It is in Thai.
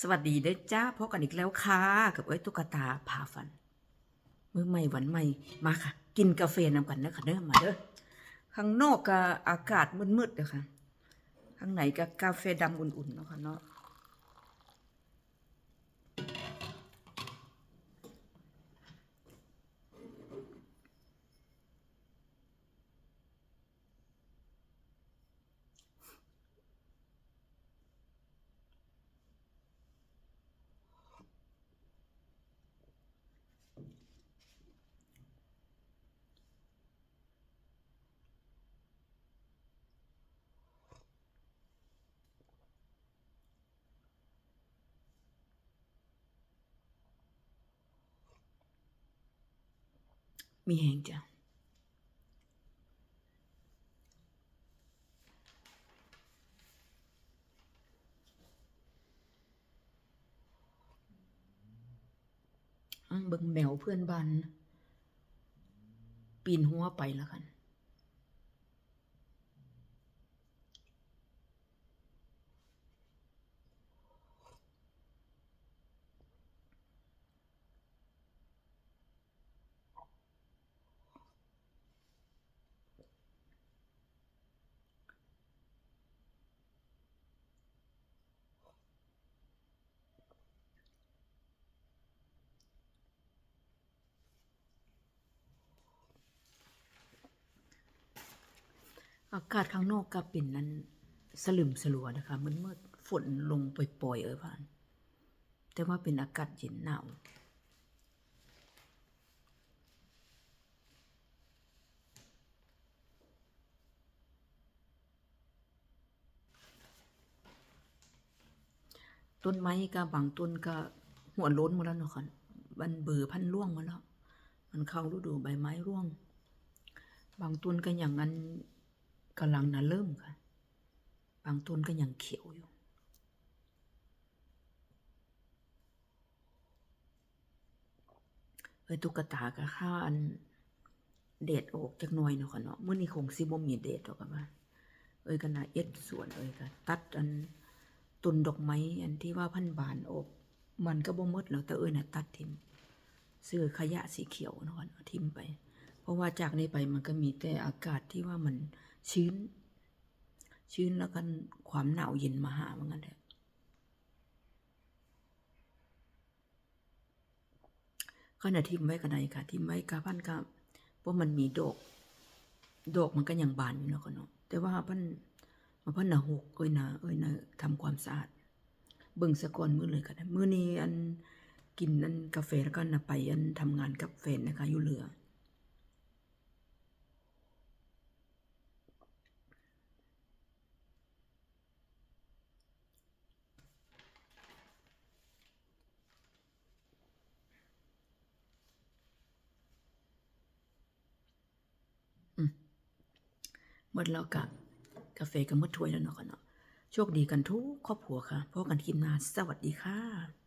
สวัสดีเด้อจ้าพบกันอีกแล้วค่ะกับตุ๊กตาพาฝันมื้อใหม่วันใหม่มาค่ะกินกาแฟนำกันนะค่ะเด้อมาเด้อข้างนอกก็อากาศมืดๆเด้อค่ะข้างในก็กาแฟดำอุ่นๆเนาะค่ะเนาะมีแหงจ้ะเบิ่งแมวเพื่อนบ้านปีนหัวไปแล้วกันอากาศข้างนอกก็เป็นนั้นสลึมสลัวนะคะมืดๆฝนลงปล่อยๆผ่านแต่ว่าเป็นอากาศเย็นหนาวต้นไม้ก็บางต้นก็หัวโล้นหมดแล้วเนาะค่ะมันเบื่อพันร่วงมาแล้วมันเข้าฤดูใบไม้ร่วงบางต้นก็อย่างนั้นกำลังน่ะเริ่มค่ะบางต้นก็ยังเขียวอยู่ตุ๊กตาก็ข้าอันเดดออกจักหน่อยเนาะค่ะเนาะมื้อนี้คงสิบ่มีเดดดอกว่าก็น่าเอ็ดสวนก็ตัดอันต้นดอกไม้อันที่ว่าพันบานออกมันก็บ่หมดแล้วแต่น่ะตัดทิ่มซื้อขยะสีเขียวเนาะค่ะทิ่มไปเพราะว่าจากนี้ไปมันก็มีแต่อากาศที่ว่ามันชื้นแล้วกันความหนาวเย็นมาหาเหมือนกันแหละก็น่ะทิ่มไว้ก็ได้ค่ะทิ่มไว้กะพันก็เพราะมันมีดอกมันก็ยังบานอยู่เนาะค่ะเนาะแต่ว่าพันน่ะหกน่ะทำความสะอาดเบิ่งซะก่อนมื้อเลยก็ได้มื้อนี้อันกินอันกาแฟแล้วก็น่ะไปอันทำงานกับแฟนนะคะอยู่เรือหมดแล้วก็กาแฟก็หมดถ้วยแล้วเนาะค่ะเนาะโชคดีกันทุกครอบครัวค่ะพบกันคลิปหน้าสวัสดีค่ะ